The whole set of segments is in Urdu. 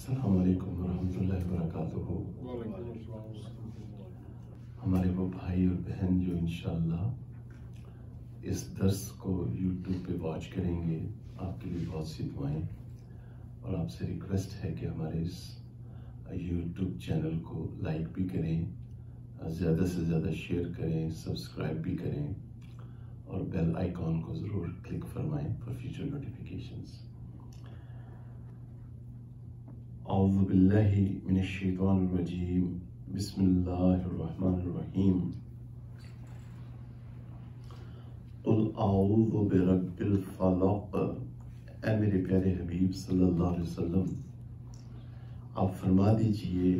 السلام علیکم ورحمۃ اللہ وبرکاتہ۔ ہمارے وہ بھائی اور بہن جو انشاءاللہ اس درس کو یوٹیوب پہ واچ کریں گے، آپ کے لیے بہت سی دعائیں، اور آپ سے ریکویسٹ ہے کہ ہمارے اس یوٹیوب چینل کو لائک بھی کریں، زیادہ سے زیادہ شیئر کریں، سبسکرائب بھی کریں، اور بیل آئیکن کو ضرور کلک فرمائیں فار فیوچر نوٹیفیکیشنز۔ اعوذ باللہ من الشیطان الرجیم، بسم اللہ الرحمن الرحیم۔ قل اعوذ برب الفلق، اے میرے پیارے حبیب صلی اللہ علیہ وسلم، آپ فرما دیجئے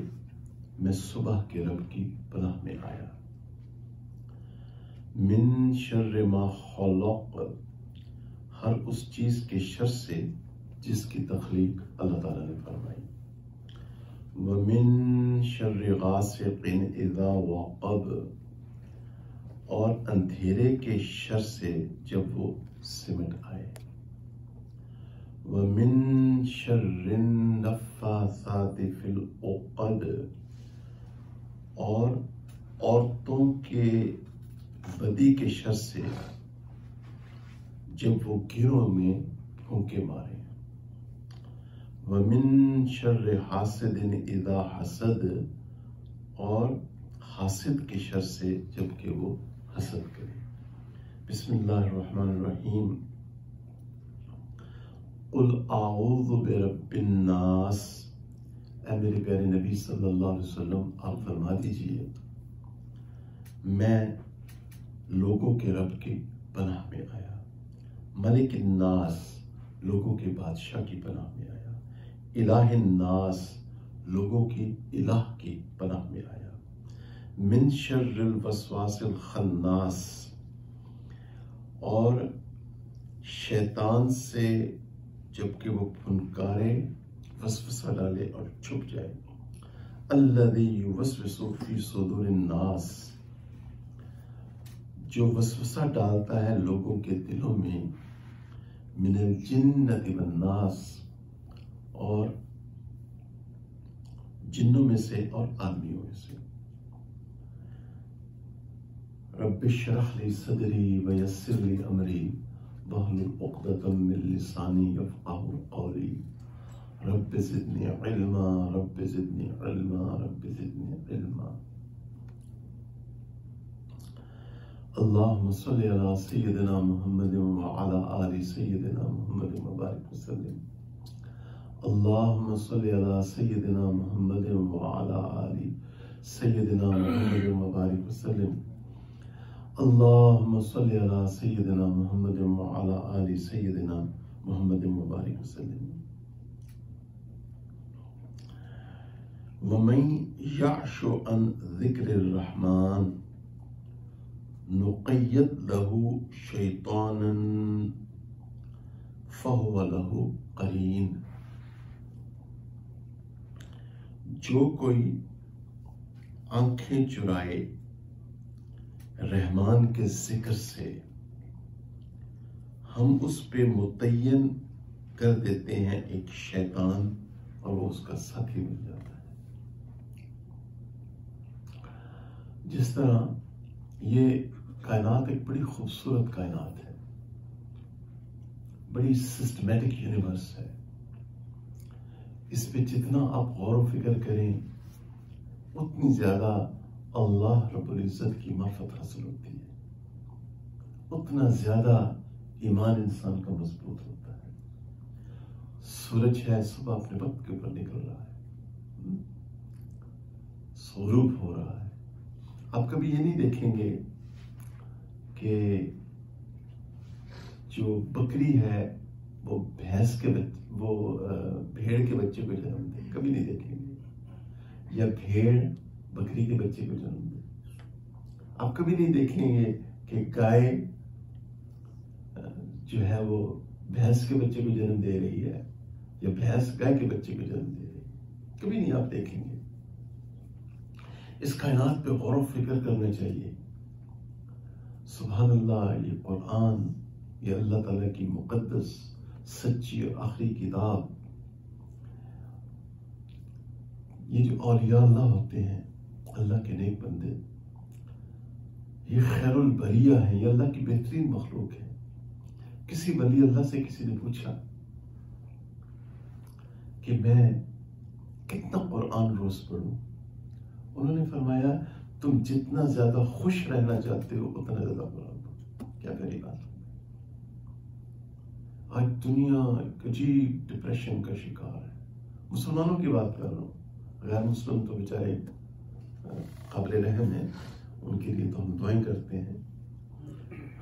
میں صبح کے رب کی پناہ میں آیا۔ من شر ما خلق، ہر اس چیز کے شر سے جس کی تخلیق اللہ تعالیٰ نے فرمائی۔ وَمِن شَرِّ غَاسِقٍ إِذَا وَقَبَ، اور اندھیرے کے شر سے جب وہ سمٹ آئے۔ وَمِن شَرِّ النَّفَّاثَاتِ فِي الْعُقَدِ، اور عورتوں کے بدی کے شر سے جب وہ گھروں میں پھونکے مارے۔ وَمِن شَرِّ حَاسِدٍ إِذَا حَسَدَ، اور حاسد کے شر سے جب کہ وہ حسد کرے۔ بسم اللہ الرحمن الرحیم۔ قُلْ أَعُوذُ بِرَبِّ النَّاسِ، اے میرے پیارے نبی صلی اللہ علیہ وسلم، آپ فرما دیجئے میں لوگوں کے رب کی پناہ میں آیا۔ ملک الناس، لوگوں کے بادشاہ کی پناہ میں آیا۔ الہ الناس، لوگوں کی الہ کی پناہ میں آیا۔ من شر الوسواس الخناس، اور شیطان سے جب کہ وہ پھنکارے، وسوسہ ڈالے اور چھپ جائے۔ الذی یوسوس فی صدور الناس، جو وسوسہ ڈالتا ہے لوگوں کے دلوں میں، من الجنۃ والناس، اور جنوں میں سے اور آدمیوں میں سے۔ رب اشرح لی صدری ویسر لی امری واحلل عقدۃ من لسانی یفقہوا قولی۔ رب زدنی علما، رب زدنی علما، رب زدنی علما۔ اللہم صلی علی سیدنا محمد وعلی آل سیدنا محمد وبارک وسلم۔ اللہم صلی علی سیدنا محمد وعلی آل سیدنا محمد وبارک وسلم۔ اللہم صلی علی سیدنا محمد وعلی آل سیدنا محمد وبارک وسلم۔ ومن یعش عن ذکر الرحمن نقید له شیطانا فہو له قرین، جو کوئی آنکھیں چرائے رحمان کے ذکر سے، ہم اس پہ متعین کر دیتے ہیں ایک شیطان، اور وہ اس کا ساتھی بن جاتا ہے۔ جس طرح یہ کائنات ایک بڑی خوبصورت کائنات ہے، بڑی سسٹمیٹک یونیورس ہے، اس پہ جتنا آپ غور و فکر کریں اتنی زیادہ اللہ رب العزت کی معرفت حاصل ہوتی ہے، اتنا زیادہ ایمان انسان کا مضبوط ہوتا ہے۔ سورج ہے، صبح اپنے وقت کے اوپر نکل رہا ہے، غروب ہو رہا ہے۔ آپ کبھی یہ نہیں دیکھیں گے کہ جو بکری ہے وہ بھیڑ کے بچے کو جنم دے، کبھی نہیں دیکھیں گے، یا بھیڑ بکری کے بچے کو جنم دے۔ آپ کبھی نہیں دیکھیں گے کہ گائے جو ہے وہ بھینس کے بچے کو جنم دے رہی ہے، یا بھینس گائے کے بچے کو جنم دے رہی ہے، کبھی نہیں آپ دیکھیں گے۔ اس کائنات پہ غور و فکر کرنا چاہیے۔ سبحان اللہ، یہ قرآن، یہ اللہ تعالیٰ کی مقدس، سچی اور آخری کتاب، یہ جو اولیاء اللہ ہوتے ہیں، اللہ کے نیک بندے، یہ خیر البریہ ہیں، یہ اللہ کی بہترین مخلوق ہے۔ کسی ولی اللہ سے کسی نے پوچھا کہ میں کتنا قرآن روز پڑھوں؟ انہوں نے فرمایا تم جتنا زیادہ خوش رہنا چاہتے ہو اتنا زیادہ قرآن پڑھو۔ کیا غریب بات ہے! آج دنیا ایک عجیب ڈپریشن کا شکار ہے۔ مسلمانوں کی بات کر رہا ہوں، غیر مسلم تو بیچارے قابل رحم ہیں، ان کے لیے تو ہم دعائیں کرتے ہیں۔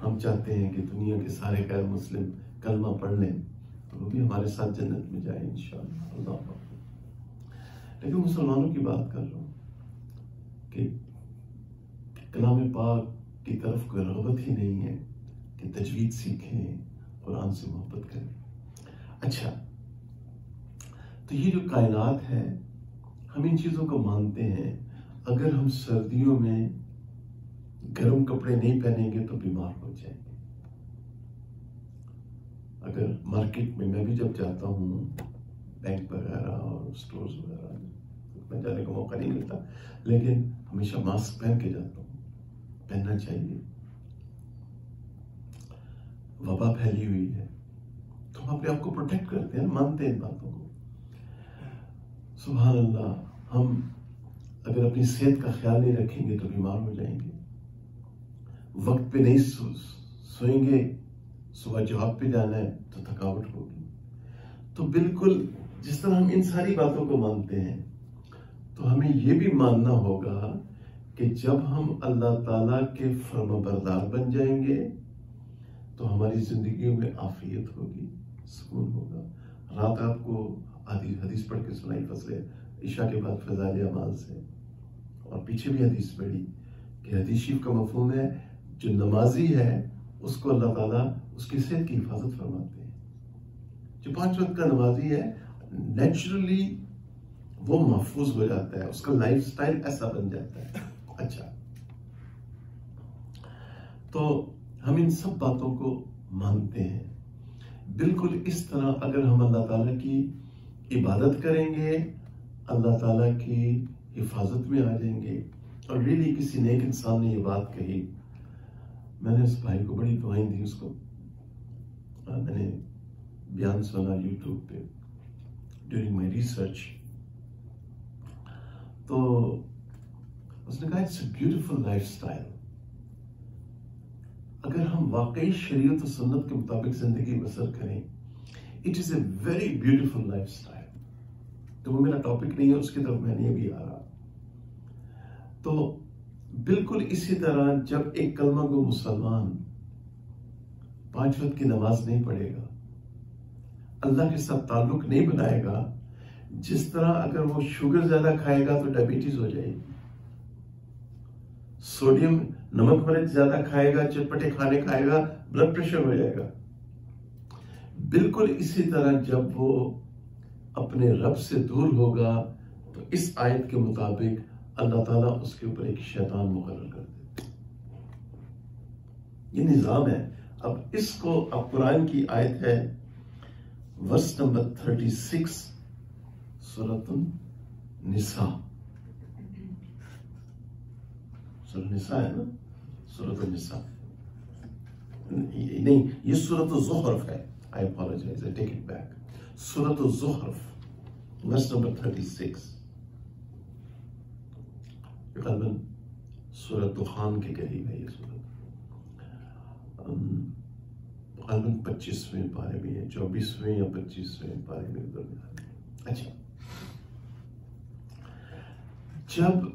ہم چاہتے ہیں کہ دنیا کے سارے غیر مسلم کلمہ پڑھ لیں تو وہ بھی ہمارے ساتھ جنت میں جائیں انشاءاللہ، اللہ اکبر۔ لیکن مسلمانوں کی بات کر رہا ہوں کہ کلام پاک کی طرف کوئی رغبت ہی نہیں ہے کہ تجوید سیکھیں، قرآن سے محبت کریں۔ اچھا، تو یہ جو کائنات ہے، ہم ان چیزوں کو مانتے ہیں۔ اگر ہم سردیوں میں گرم کپڑے نہیں پہنیں گے تو بیمار ہو جائیں گے۔ اگر مارکیٹ میں بھی جب جاتا ہوں، بینک وغیرہ اور سٹورز وغیرہ میں جانے کا موقع نہیں ملتا، لیکن ہمیشہ ماسک پہن کے جاتا ہوں، پہننا چاہیے۔ وبا پھیلی ہوئی ہے تو ہم اپنے آپ کو پروٹیکٹ کرتے ہیں، مانتے ہیں ان باتوں کو۔ سبحان اللہ، ہم اگر اپنی صحت کا خیال نہیں رکھیں گے تو بیمار ہو جائیں گے۔ وقت پہ نہیں سوئیں گے، صبح جاب پہ جانا ہے تو تھکاوٹ ہوگی۔ تو بالکل جس طرح ہم ان ساری باتوں کو مانتے ہیں تو ہمیں یہ بھی ماننا ہوگا کہ جب ہم اللہ تعالیٰ کے فرما بردار بن جائیں گے تو ہماری زندگیوں میں عافیت ہوگی، سکون ہوگا۔ رات آپ کو حدیث پڑھ کے سنائی فضل عشاء کے بعد فضائل اعمال سے، اور پیچھے بھی حدیث پڑھی کہ حدیث شریف کا مفہوم ہے جو نمازی ہے اس کو اللہ تعالیٰ اس کی صحت کی حفاظت فرماتے ہیں۔ جو 5 وقت کا نمازی ہے نیچرلی وہ محفوظ ہو جاتا ہے، اس کا لائف سٹائل ایسا بن جاتا ہے۔ اچھا، تو ہم ان سب باتوں کو مانتے ہیں۔ بالکل اس طرح اگر ہم اللہ تعالیٰ کی عبادت کریں گے، اللہ تعالیٰ کی حفاظت میں آ جائیں گے۔ اور ریلی کسی نیک انسان نے یہ بات کہی، میں نے اس بھائی کو بڑی دعائیں دی، اس کو میں نے بیان سنا یوٹیوب پہ ڈیورنگ مائی ریسرچ، تو اس نے کہا it's a beautiful life style. اگر ہم واقعی شریعت و سنت کے مطابق زندگی بسر کریں، it is a very beautiful life style. تو وہ میرا ٹاپک نہیں ہے، اس کی طرف میں نہیں ابھی آ رہا۔ تو بالکل اسی طرح جب ایک کلمہ گو مسلمان 5 وقت کی نماز نہیں پڑھے گا، اللہ کے ساتھ تعلق نہیں بنائے گا، جس طرح اگر وہ شوگر زیادہ کھائے گا تو ڈائبٹیز ہو جائے گی، سوڈیم نمک مرچ زیادہ کھائے گا، چٹپٹے کھانے کھائے گا، بلڈ پریشر ہو جائے گا۔ بالکل اسی طرح جب وہ اپنے رب سے دور ہوگا تو اس آیت کے مطابق اللہ تعالیٰ اس کے اوپر ایک شیطان مقرر کر دیتے۔ یہ نظام ہے۔ اب اس کو، اب قرآن کی آیت ہے ورس نمبر 36 سورۃ النساء، سورۃ النساء ہے نا، سورۃ النساء نہیں، یہ سورۃ الزخرف ہے، I apologize, I take it back. سورۃ الزخرف ورس نمبر 36، غالباً سورۃ دخان کے قریب ہے یہ سورۃ، غالباً 25ویں پارے میں ہے، 24ویں یا 25ویں پارے میں درمیان۔ اچھا، جب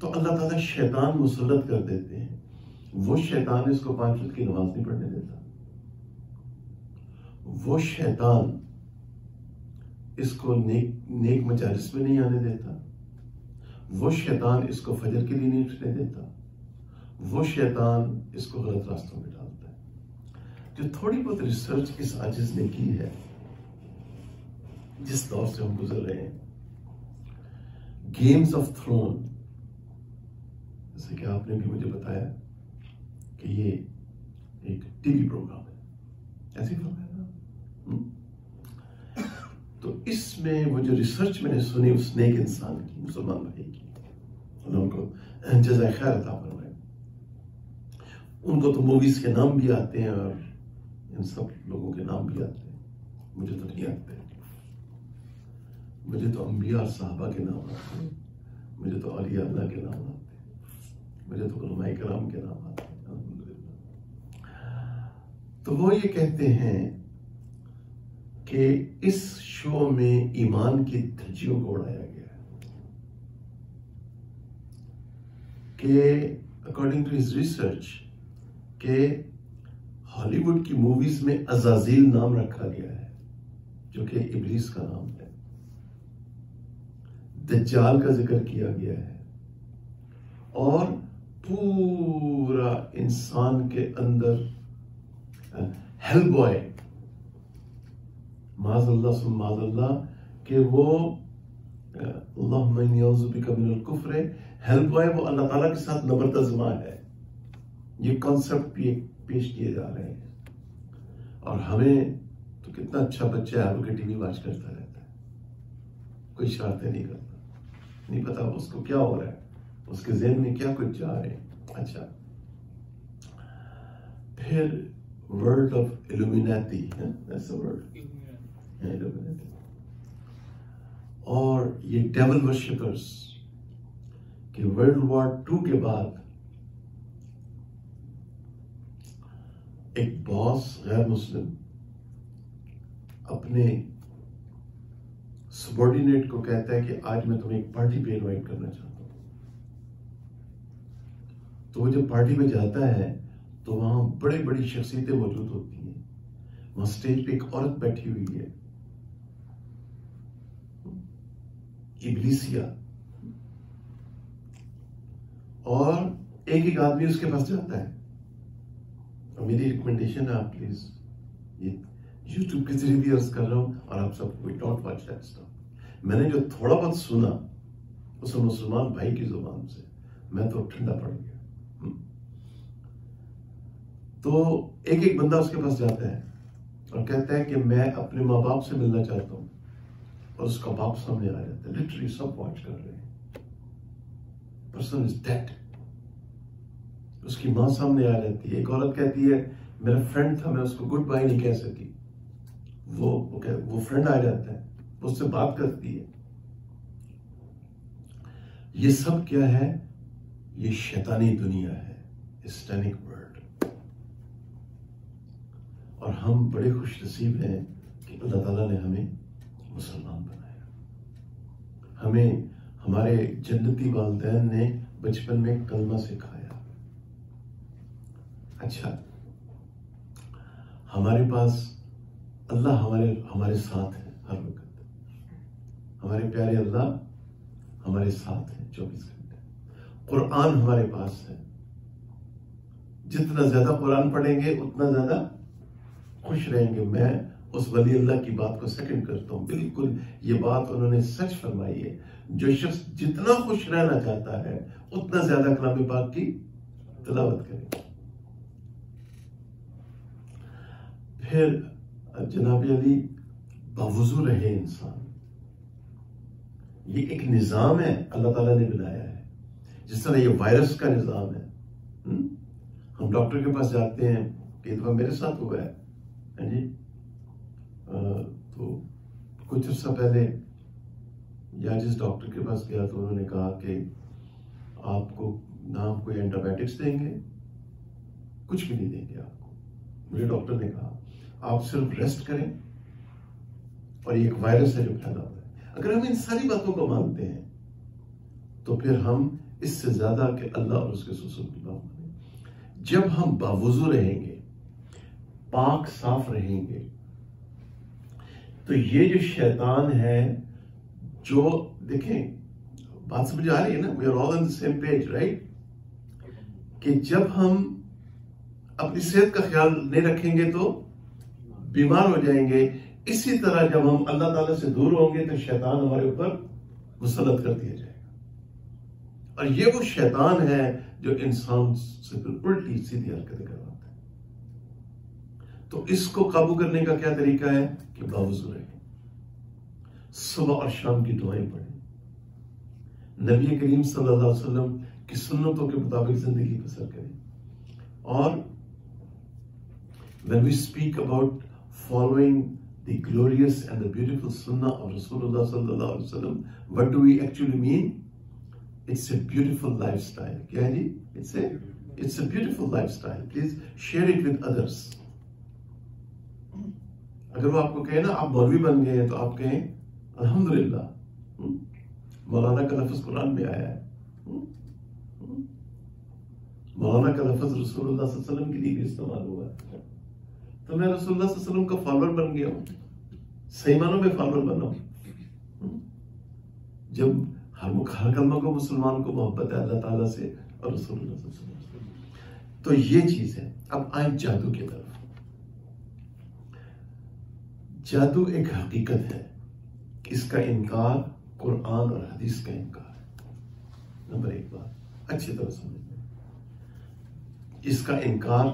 تو اللہ تعالیٰ شیطان مسلط کر دیتے ہیں، وہ شیطان اس کو 5 وقت کی نماز نہیں پڑھنے دیتا، وہ شیطان اس کو نیک مجالس میں نہیں آنے دیتا، وہ شیطان اس کو فجر کے لیے نہیں اٹھنے دیتا، وہ شیطان اس کو غلط راستوں میں ڈالتا ہے۔ جو تھوڑی بہت ریسرچ اس عاجز نے کی ہے، جس دور سے ہم گزر رہے ہیں، گیمز آف تھرون، جیسے کہ آپ نے بھی مجھے بتایا کہ یہ ایک ٹی وی پروگرام ہے، ایسے ہی فرمایا نا؟ تو تو اس میں وہ جو ریسرچ میں نے سنی اس نیک انسان کی، مسلمان بھائی کی، ان کو جزائے خیر عطا فرمائے. ان کو تو موویز کے نام بھی آتے ہیں اور ان سب لوگوں کے نام بھی آتے ہیں، مجھے تو نہیں آتے. مجھے تو انبیاء اور صحابہ کے نام آتے ہیں، مجھے تو اولیاء اللہ کے نام آتے ہیں، مجھے تو علماء کرام کے نام آتے ہیں. تو وہ یہ کہتے ہیں کہ اس شو میں ایمان کی دھجیوں کو اڑایا گیا ہے کہ اکارڈنگ ٹو ہز ریسرچ کہ ہالی ووڈ کی موویز میں عزازیل نام رکھا گیا ہے جو کہ ابلیس کا نام ہے. دجال کا ذکر کیا گیا ہے اور پورا انسان کے اندر ہیل بوائے، معاذ اللہ ثم معاذ اللہ، کہ وہ اللہم انی اعوذ بک من الکفر، ہیل بوائے وہ اللہ تعالیٰ کے ساتھ نبرتزما ہے. یہ کانسیپٹ بھی پیش کیے جا رہے ہیں. اور ہمیں تو کتنا اچھا بچہ ہے وہ کہ ٹی وی واچ کرتا رہتا ہے، کوئی شرارتیں نہیں کرتا، نہیں پتا اس کو کیا ہو رہا ہے، اس کے ذہن میں کیا کچھ جا رہے ہیں. اچھا، پھر ورلڈ آف ایلومیناتی، اور یہ ڈیول ورشپرز کہ ورلڈ وار 2 کے بعد ایک باس غیر مسلم اپنے سبارڈینیٹ کو کہتا ہے کہ آج میں تمہیں ایک پارٹی پہ انوائٹ کرنا چاہتا ہوں. تو وہ جب پارٹی پہ جاتا ہے تو وہاں بڑی بڑی شخصیتیں موجود ہوتی ہیں. وہاں سٹیج پہ ایک عورت بیٹھی ہوئی ہے، ابلیسیہ، اور ایک آدمی اس کے پاس جاتا ہے. اور میری ریکمنڈیشن ہے آپ پلیز یہ یوٹیوب کے ذریعے بھی عرض کر رہا ہوں اور آپ سب کو ڈونٹ واچ دیٹ اسٹف. میں نے جو تھوڑا بہت سنا اس مسلمان بھائی کی زبان سے میں تو ٹھنڈا پڑ گیا. تو ایک بندہ اس کے پاس جاتا ہے اور کہتا ہے کہ میں اپنے ماں باپ سے ملنا چاہتا ہوں، اور اس کا باپ سامنے آ جاتا ہے. لٹرلی سب واچ کر رہے ہیں. Person is dead. اس کی ماں سامنے آ جاتی ہے. ایک عورت کہتی ہے میرا فرینڈ تھا، میں اس کو گڈ بائی نہیں کہہ سکی. وہ فرینڈ آ جاتا ہے، اس سے بات کرتی ہے. یہ سب کیا ہے؟ یہ شیطانی دنیا ہے، اسٹینک ورلڈ. اور ہم بڑے خوش نصیب ہیں کہ اللہ تعالیٰ نے ہمیں مسلمان بنایا. ہمیں ہمارے جنتی والدین نے بچپن میں کلمہ سکھایا. اچھا، ہمارے پاس اللہ ہمارے ساتھ ہے ہر وقت. ہمارے پیارے اللہ ہمارے ساتھ ہیں 24 گھنٹے. قرآن ہمارے پاس ہے. جتنا زیادہ قرآن پڑھیں گے اتنا زیادہ خوش رہیں گے. میں اس ولی اللہ کی بات کو سیکنڈ کرتا ہوں. بالکل یہ بات انہوں نے سچ فرمائی ہے. جو شخص جتنا خوش رہنا چاہتا ہے اتنا زیادہ کلام پاک کی تلاوت کرے. پھر جناب علی باوضو رہے انسان. یہ ایک نظام ہے اللہ تعالیٰ نے بنایا ہے. جس طرح یہ وائرس کا نظام ہے. ہم ڈاکٹر کے پاس جاتے ہیں، کئی دفعہ میرے ساتھ ہوا ہے جی. تو کچھ عرصہ پہلے یا جس ڈاکٹر کے پاس گیا تو انہوں نے کہا کہ آپ کو نہ ہم کوئی اینٹی بایوٹکس دیں گے، کچھ بھی نہیں دیں گے آپ کو. مجھے ڈاکٹر نے کہا آپ صرف ریسٹ کریں، اور یہ ایک وائرس ہے جو پھیلا ہوا ہے. اگر ہم ان ساری باتوں کو مانتے ہیں تو پھر ہم اس سے زیادہ کہ اللہ اور اس کے رسول کی بات مانیں. جب ہم باوضو رہیں گے، پاک صاف رہیں گے، تو یہ جو شیطان ہے، جو دیکھیں بات سمجھ آ رہی ہے نا، we are all on the same page, right؟ کہ جب ہم اپنی صحت کا خیال نہیں رکھیں گے تو بیمار ہو جائیں گے. اسی طرح جب ہم اللہ تعالیٰ سے دور ہوں گے تو شیطان ہمارے اوپر مسلط کر دیا جائے گا. اور یہ وہ شیطان ہے جو انسان سے الٹی سیدھی حرکتیں کرواتا ہے. تو اس کو قابو کرنے کا کیا طریقہ ہے کہ باوضو رہیں. صبح اور شام کی دعائیں پڑھیں، نبی کریم صلی اللہ علیہ وسلم کی سنتوں کے مطابق زندگی بسر کریں. اور when we speak about following the glorious and the beautiful sunnah of Rasulullah sallallahu alaihi wasallam, what do we actually mean? It's a beautiful lifestyle. کیا ہے جی؟ It's a beautiful lifestyle. Please share it with others. اگر وہ آپ کو کہے نا آپ مولوی بن گئے ہیں تو آپ کہیں الحمدللہ. مولانا کا لفظ قرآن میں آیا ہے، مولانا کا لفظ رسول اللہ صلی اللہ علیہ وسلم کے لیے بھی استعمال ہوا ہے. تو میں رسول اللہ صلی اللہ علیہ وسلم کا فالوور بن گیا ہوں، صحیح معنوں میں فالوور بنا ہوں. جب ہر کلمہ کو مسلمان کو محبت ہے اللہ تعالیٰ سے اور رسول اللہ صلی اللہ علیہ وسلم. تو یہ چیز ہے. اب آئیں جادو کی طرف. جادو ایک حقیقت ہے، اس کا انکار قرآن اور حدیث کا انکار ہے. نمبر ایک بات اچھی طرح سمجھ لیں، اس کا انکار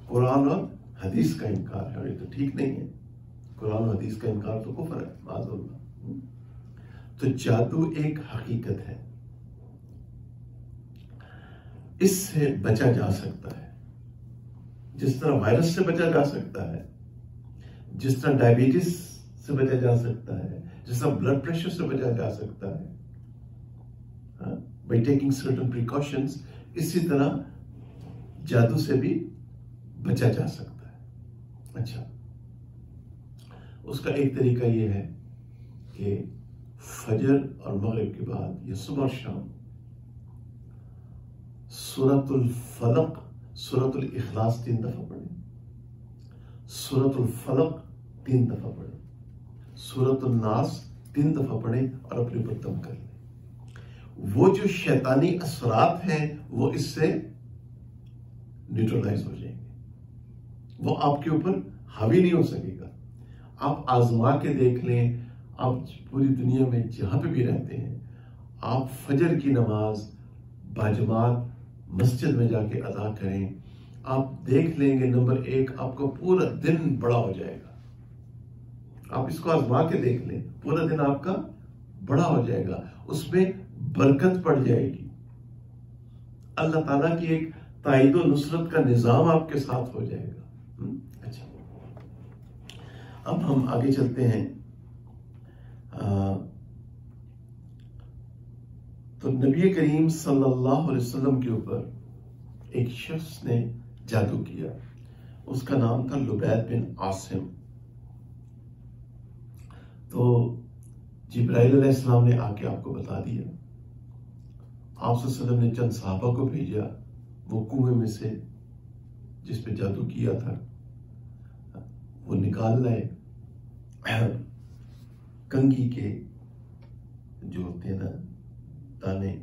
قرآن اور حدیث کا انکار ہے، اور یہ تو ٹھیک نہیں ہے. قرآن اور حدیث کا انکار تو کفر ہے معاذ اللہ. تو جادو ایک حقیقت ہے، اس سے بچا جا سکتا ہے. جس طرح وائرس سے بچا جا سکتا ہے، جس طرح ڈائبٹیز سے بچا جا سکتا ہے، جس طرح بلڈ پریشر سے بچا جا سکتا ہے بائی ٹیکنگ سرٹن پریکاشنز، اسی طرح جادو سے بھی بچا جا سکتا ہے. اچھا، اس کا ایک طریقہ یہ ہے کہ فجر اور مغرب کے بعد یا صبح اور شام سورۃ الفلق، سورۃ الاخلاص 3 دفعہ پڑھیں، سورۃ الفلق 3 دفعہ پڑھیں، سورۃ الناس 3 دفعہ پڑھیں اور اپنے اوپر دم کر لیں. وہ جو شیطانی اثرات ہیں وہ اس سے نیوٹرلائز ہو جائیں گے، وہ آپ کے اوپر حاوی نہیں ہو سکے گا. آپ آزما کے دیکھ لیں، آپ پوری دنیا میں جہاں پہ بھی رہتے ہیں، آپ فجر کی نماز باجماعت مسجد میں جا کے ادا کریں، آپ دیکھ لیں گے نمبر 1 آپ کا پورا دن بڑا ہو جائے گا. آپ اس کو آزما کے دیکھ لیں، پورا دن آپ کا بڑا ہو جائے گا، اس میں برکت پڑ جائے گی. اللہ تعالیٰ کی ایک تائید و نصرت کا نظام آپ کے ساتھ ہو جائے گا. اچھا، اب ہم آگے چلتے ہیں. تو نبی کریم صلی اللہ علیہ وسلم کے اوپر ایک شخص نے جادو کیا، اس کا نام تھا لبید بن عاصم. تو جبرائیل علیہ السلام نے آ کے آپ کو بتا دیا. آپ صلی اللہ علیہ وسلم نے چند صحابہ کو بھیجا، وہ کنویں میں سے جس پہ جادو کیا تھا وہ نکال لائے. کنگھی کے جو ہوتے ہیں نا دانے،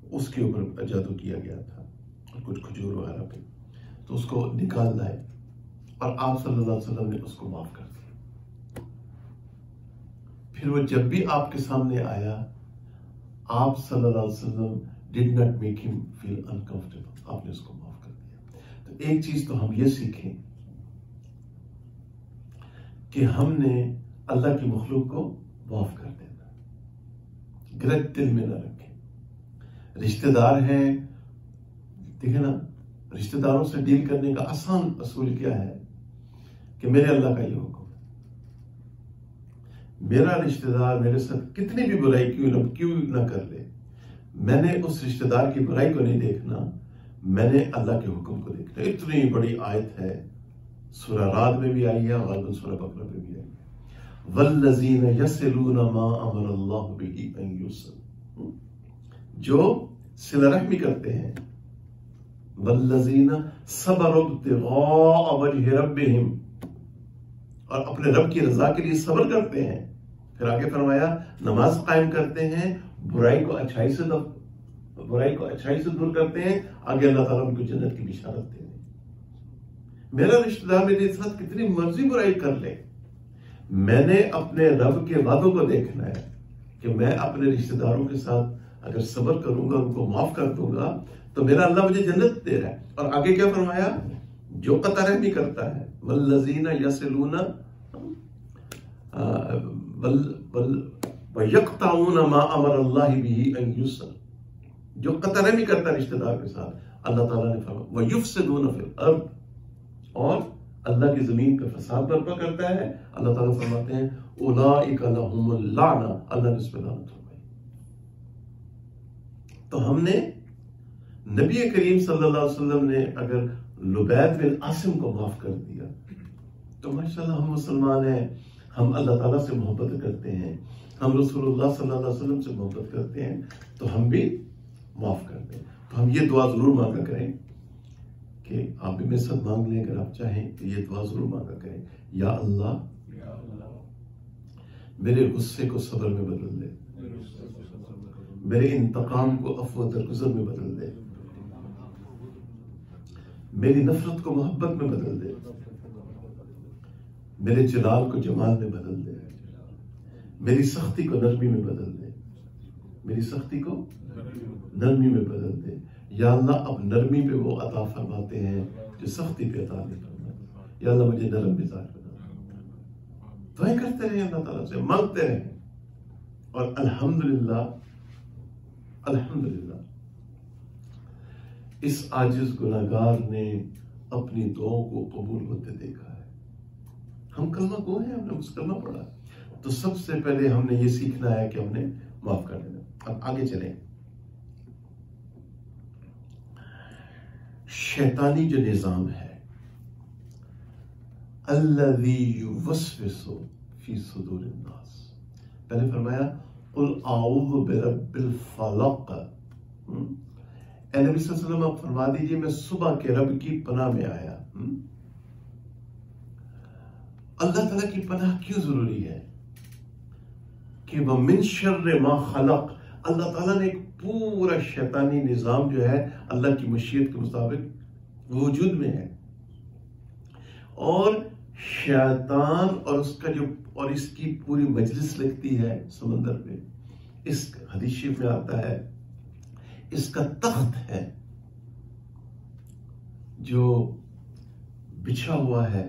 اس کے اوپر جادو کیا گیا تھا اور کچھ کھجور وغیرہ پہ، تو اس کو نکال لائے اور آپ صلی اللہ علیہ وسلم نے اس کو معاف کر دیا. پھر وہ جب بھی آپ کے سامنے آیا، آپ صلی اللہ علیہ وسلم did not make him feel uncomfortable. آپ نے اس کو معاف کر دیا. تو ایک چیز تو ہم یہ سیکھیں کہ ہم نے اللہ کی مخلوق کو معاف کر دینا، گرج دل میں نہ رکھیں. رشتہ دار ہیں، دیکھیں نا، رشتہ داروں سے ڈیل کرنے کا آسان اصول کیا ہے کہ میرے اللہ کا یہ حکم ہے، میرا رشتہ دار میرے ساتھ کتنی بھی برائی کیوں نہ کر لے، میں نے اس رشتہ دار کی برائی کو نہیں دیکھنا، میں نے اللہ کے حکم کو دیکھنا. اتنی بڑی آیت ہے، سورہ رعد میں بھی آئی ہے اور غالباً سورہ بقرہ میں بھی آئی ہے. وَالَّذِينَ يَصِلُونَ مَا أَمَرَ اللَّهُ بِهِ أَن يُوصَلَ، جو صلہ رحمی کرتے ہیں. وَالَّذِينَ صَبَرُوا ابْتِغَاءَ وَجْهِ رَبِّهِمْ، اور اپنے رب کی رضا کے لیے صبر کرتے ہیں. پھر آگے فرمایا نماز قائم کرتے ہیں، برائی کو اچھائی سے دور کرتے ہیں. آگے اللہ تعالیٰ ان کو جنت کی بشارت دے دیں. میرا رشتہ دار میرے ساتھ کتنی مرضی برائی کر لے، میں نے اپنے رب کے وعدوں کو دیکھنا ہے کہ میں اپنے رشتہ داروں کے ساتھ اگر صبر کروں گا، ان کو معاف کر دوں گا، تو میرا اللہ مجھے جنت دے رہا ہے. اور آگے کیا فرمایا؟ جو قطع رحمی کرتا ہے، والذین یصلون وَيَقْطَعُونَ مَا أَمَرَ اللَّهِ بِهِ أَن يُوصَلَ، جو قطع رحمی کرتا ہے رشتہ دار کے ساتھ، اللہ تعالیٰ نے فرمایا وَيُفْسِدُونَ فِي الْأَرْضِ، اور اللہ کی زمین پہ فساد برپا کرتا ہے، اللہ تعالیٰ فرماتے ہیں أُولَٰئِكَ لَهُمُ اللَّعْنَةُ، اللہ نے اس پہ لعنت فرمائی۔ تو ہم نے نبی کریم صلی اللہ علیہ وسلم نے اگر لبید بن عاصم کو معاف کر دیا تو ماشاءاللہ ہم مسلمان ہیں، ہم اللہ تعالیٰ سے محبت کرتے ہیں، ہم رسول اللہ صلی اللہ علیہ وسلم سے محبت کرتے ہیں، تو ہم بھی معاف کر دیں۔ تو ہم یہ دعا ضرور مانگا کریں کہ آپ بھی میرے ساتھ مانگ لیں، اگر آپ چاہیں تو یہ دعا ضرور مانگا کریں، یا اللہ میرے غصے کو صبر میں بدل دے، میرے انتقام کو عفو و درگزر میں بدل دے، میری نفرت کو محبت میں بدل دے، میرے جلال کو جمال میں بدل دے، میری سختی کو نرمی میں بدل دے، میری سختی کو نرمی میں بدل دے۔ یا اللہ اب نرمی پہ وہ عطا فرماتے ہیں جو سختی پہ عطا نہیں فرماتے، یا اللہ مجھے نرم مزاج بنا۔ دعائیں کرتے رہیں اللہ تعالیٰ سے، مانگتے رہیں، اور الحمدللہ الحمدللہ اس عاجز گناہگار نے اپنی دعاؤں کو قبول ہوتے دیکھا ہے۔ ہم کلمہ گو ہیں، ہم نے اس کلمہ پڑھا، تو سب سے پہلے ہم نے یہ سیکھنا ہے کہ ہم نے معاف کر دینا۔ اب آگے چلیں، شیطانی جو نظام ہے، الذی یوسوس فی صدور الناس، پہلے فرمایا قل اعوذ برب الفلق، اے نبی صلی اللہ علیہ وسلم آپ فرما دیجئے میں صبح کے رب کی پناہ میں آیا۔ اللہ تعالیٰ کی پناہ کیوں ضروری ہے؟ کہ وَمِن شَرِّ مَا خَلَقَ، اللہ تعالیٰ نے ایک پورا شیطانی نظام جو ہے اللہ کی مشیت کے مطابق وجود میں ہے، اور شیطان اور اس کی پوری مجلس لگتی ہے سمندر پہ، اس حدیث شریف میں آتا ہے اس کا تخت ہے جو بچھا ہوا ہے،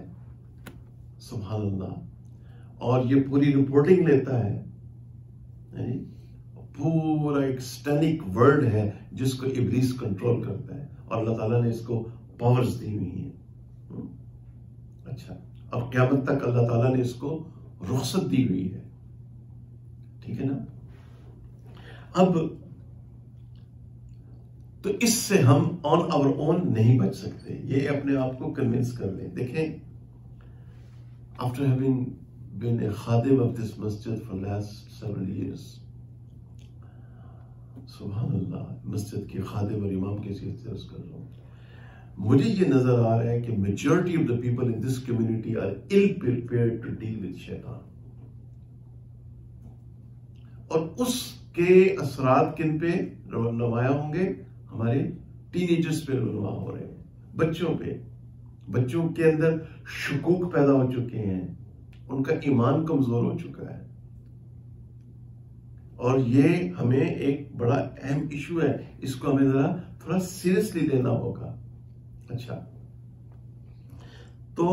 سبحان اللہ، اور یہ پوری رپورٹنگ لیتا ہے، پورا ایک سٹینک ورلڈ ہے جس کو ابلیس کنٹرول کرتا ہے، اور اللہ تعالیٰ نے اس کو پاورز دی ہوئی ہیں۔ اچھا، اب قیامت تک اللہ تعالیٰ نے اس کو رخصت دی ہوئی ہے، ٹھیک ہے نا؟ اب تو اس سے ہم آن آور اون نہیں بچ سکتے، یہ اپنے آپ کو کنونس کر لیں۔ دیکھیں، after having been a khadim of this masjid for last several years، سبحان اللہ، مسجد کے خادم اور امام کی حیثیت سے عرض کر رہا ہوں، مجھے یہ نظر آ رہا ہے کہ majority of the people in this community are ill prepared to deal with شیطان، اور اس کے اثرات کن پہ نمایاں ہوں گے؟ ہمارے ٹین ایجرز پہ رونما ہو رہے ہیں، بچوں پہ، بچوں کے اندر شکوک پیدا ہو چکے ہیں، ان کا ایمان کمزور ہو چکا ہے، اور یہ ہمیں ایک بڑا اہم ایشو ہے، اس کو ہمیں ذرا تھوڑا سیریسلی لینا ہوگا۔ اچھا، تو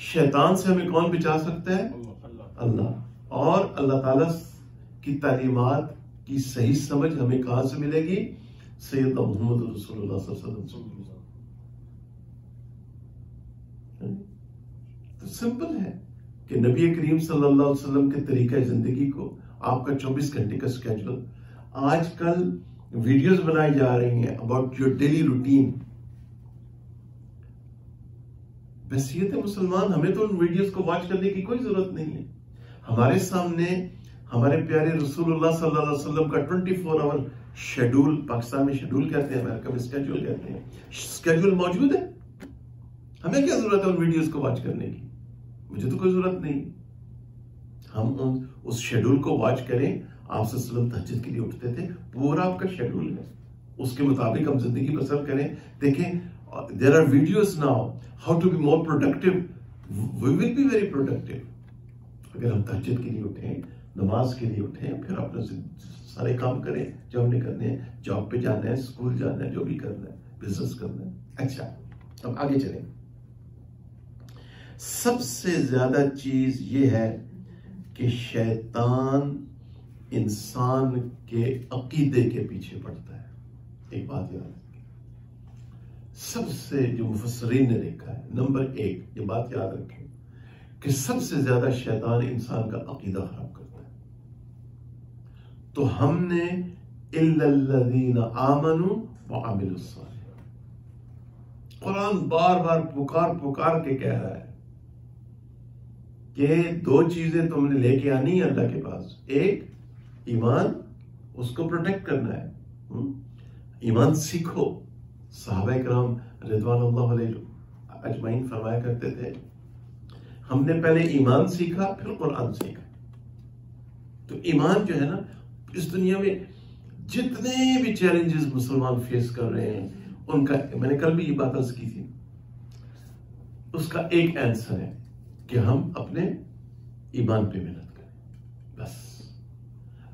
شیطان سے ہمیں کون بچا سکتا ہے؟ اللہ، اور اللہ تعالیٰ کی تعلیمات کی صحیح سمجھ ہمیں کہاں سے ملے گی؟ سیدنا محمد رسول اللہ صلی اللہ علیہ وسلم۔ تو سمپل ہے کہ نبی کریم صلی اللہ علیہ وسلم کے طریقہ زندگی کو، آپ کا 24 گھنٹے کا سکیجول، آج کل ویڈیوز بنائی جا رہی ہیں اباؤٹ یور ڈیلی روٹین، بحیثیت مسلمان ہمیں تو ان ویڈیوز کو واچ کرنے کی کوئی ضرورت نہیں ہے۔ ہمارے سامنے ہمارے پیارے رسول اللہ صلی اللہ علیہ وسلم کا 24 آور شیڈول، پاکستان میں شیڈول کہتے ہیں، امریکہ میں سکیجول کہتے ہیں، سکیجول موجود ہے، ہمیں کیا ضرورت ہے ان ویڈیوز کو واچ کرنے کی؟ مجھے تو کوئی ضرورت نہیں۔ ہم اس شیڈول کو واچ کریں، آپ صلی اللہ علیہ وسلم تہجد کے لیے اٹھتے تھے، پورا آپ کا شیڈول ہے، اس کے مطابق ہم زندگی بسر کریں۔ دیکھیں، there are videos now how to be more productive. We will be very productive اگر ہم تہجد کے لیے اٹھیں، نماز کے لیے اٹھیں، پھر اپنے سارے کام کریں جو ہم نے کرنے ہیں، جاب پہ جانا ہے، اسکول جانا ہے، جو بھی کرنا ہے، بزنس کرنا ہے۔ اچھا، اب آگے چلیں۔ سب سے زیادہ چیز یہ ہے کہ شیطان انسان کے عقیدے کے پیچھے پڑتا ہے. ایک بات یاد رکھیں، سب سے جو مفسرین نے لکھا ہے، نمبر 1 یہ بات یاد رکھیں کہ سب سے زیادہ شیطان انسان کا عقیدہ خراب کرتا ہے. تو ہم نے اِلَّا الَّذِينَ آمَنُوا وَعَمِلُوا الصَّالِحَاتِ، قرآن بار بار پکار کے کہہ رہا ہے کہ 2 چیزیں تم نے لے کے آنی ہے اللہ کے پاس. ایک ایمان، اس کو پروٹیکٹ کرنا ہے. ایمان سیکھو. صحابہ کرام رضوان اللہ علیہ اجمعین فرمایا کرتے تھے ہم نے پہلے ایمان سیکھا پھر قرآن سیکھا. تو ایمان جو ہے نا، اس دنیا میں جتنے بھی چیلنجز مسلمان فیس کر رہے ہیں ان کا، میں نے کل بھی یہ بات عرض کی تھی، اس کا ایک آنسر ہے کہ ہم اپنے ایمان پہ محنت کریں. بس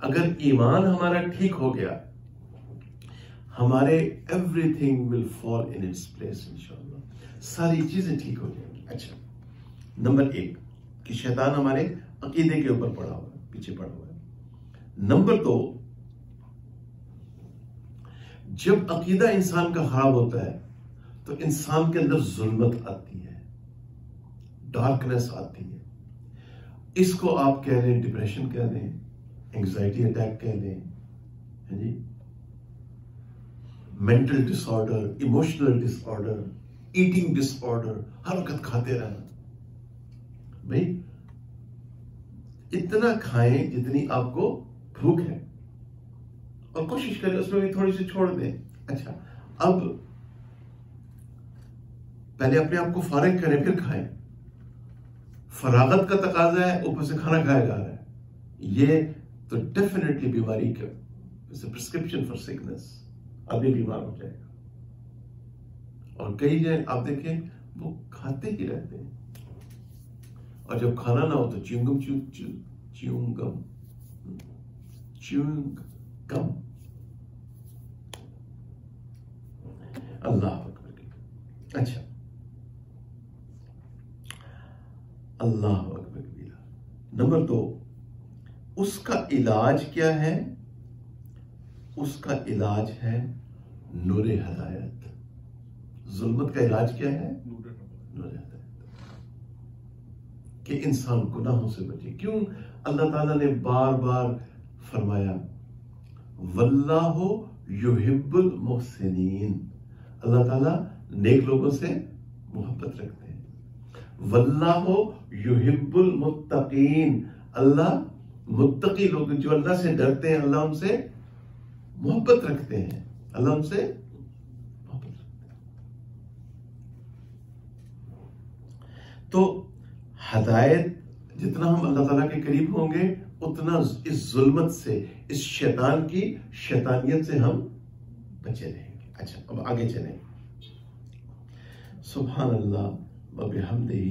اگر ایمان ہمارا ٹھیک ہو گیا، ہمارے every thing will fall in its place انشاءاللہ. ساری چیزیں ٹھیک ہو جائیں گی. اچھا، نمبر 1 کہ شیطان ہمارے عقیدے کے اوپر پڑا ہوا ہے، پیچھے پڑا ہوا ہے. نمبر 2، جب عقیدہ انسان کا خراب ہوتا ہے تو انسان کے اندر ظلمت آتی ہے، ڈارکنیس آتی ہے. اس کو آپ کہہ لیں ڈپریشن کہہ لیں، اینگزائٹی اٹیک کہہ لیں، جی، مینٹل ڈس آرڈر، ایموشنل ڈس آرڈر، ایٹنگ ڈس آرڈر، ہر وقت کھاتے رہنا. بھائی اتنا کھائیں جتنی آپ کو بھوک ہے، اور کوشش کریں اس میں بھی تھوڑی سی چھوڑ دیں. اچھا، اب پہلے اپنے آپ کو فارغ کریں پھر کھائیں. فراغت کا تقاضا ہے، اوپر سے کھانا کھایا جا رہا ہے، یہ تو ڈیفینیٹلی بیماری کا پرسکرپشن فار سکنس، ابھی بیمار ہو جائے گا. اور کئی جگہ آپ دیکھیں وہ کھاتے ہی رہتے ہیں، اور جب کھانا نہ ہو تو چیونگ گم. اللہ اکبر. اچھا، اللہ اکبر. نمبر 2، اس کا علاج کیا ہے؟ اس کا علاج ہے نور ہدایت. ظلمت کا علاج کیا ہے؟ نور ہدایت. کہ انسان گناہوں سے بچے. کیوں اللہ تعالیٰ نے بار بار فرمایا واللہ یحب المحسنین؟ اللہ تعالیٰ نیک لوگوں سے محبت رکھتے ہیں. واللہ یحب المتقین، اللہ متقی لوگ جو اللہ سے ڈرتے ہیں، اللہ ان سے محبت رکھتے ہیں. اللہ ان سے محبت رکھتے ہیں. تو ہدایت، جتنا ہم اللہ تعالیٰ کے قریب ہوں گے اتنا اس ظلمت سے، اس شیطان کی شیطانیت سے ہم بچے رہیں گے. اچھا، اب آگے چلیں. سبحان اللہ وبحمدہ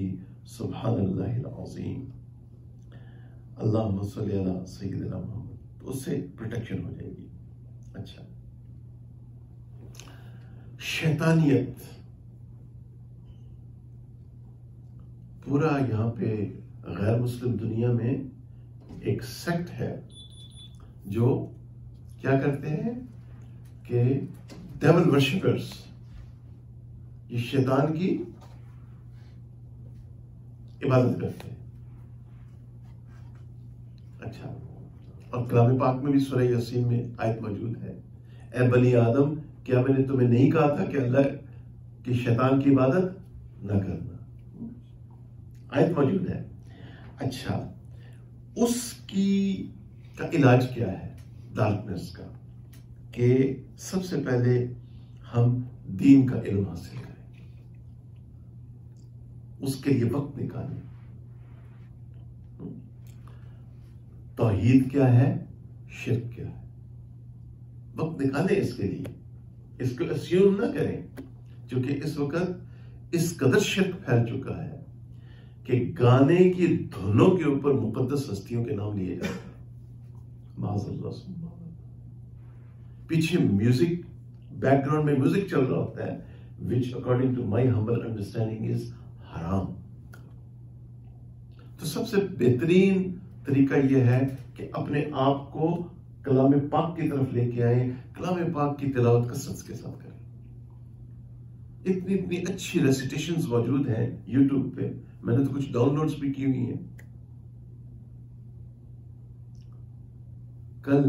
سبحان اللہ العظیم. اللہم صلی علی سیدنا محمد. تو اس سے پروٹیکشن ہو جائے گی. اچھا، شیطانیت پورا یہاں پہ غیر مسلم دنیا میں ایک سیکٹ ہے جو کیا کرتے ہیں کہ ڈیول ورشپرز، یہ شیطان کی عبادت کرتے ہیں. اچھا، اور کلام پاک میں بھی سورہ یاسین میں آیت موجود ہے، اے بنی آدم کیا میں نے تمہیں نہیں کہا تھا کہ اللہ کی شیطان کی عبادت نہ کرنا؟ آیت موجود ہے. اچھا، اس کی کا علاج کیا ہے ڈارکنیس کا؟ کہ سب سے پہلے ہم دین کا علم حاصل کریں، اس کے لیے وقت نکالیں. توحید کیا ہے، شرک کیا ہے، وقت نکالیں اس کے لیے. اس کو اسیوم نہ کریں، کیونکہ اس وقت اس قدر شرک پھیل چکا ہے کہ گانے کی دھنوں کے اوپر مقدس ہستیوں کے نام لیے جاتے ہیں. معاذ اللہ سبحانہ. پیچھے میوزک، بیک گراؤنڈ میں میوزک چل رہا ہوتا ہے which according to my humble understanding is حرام. تو سب سے بہترین طریقہ یہ ہے کہ اپنے آپ کو کلام پاک کی طرف لے کے آئیں، کلام پاک کی تلاوت کثرت کے ساتھ کریں. اتنی اچھی ریسیٹیشنز موجود ہیں یوٹیوب پہ، میں نے تو کچھ ڈاؤن لوڈز بھی کی ہوئی ہیں. کل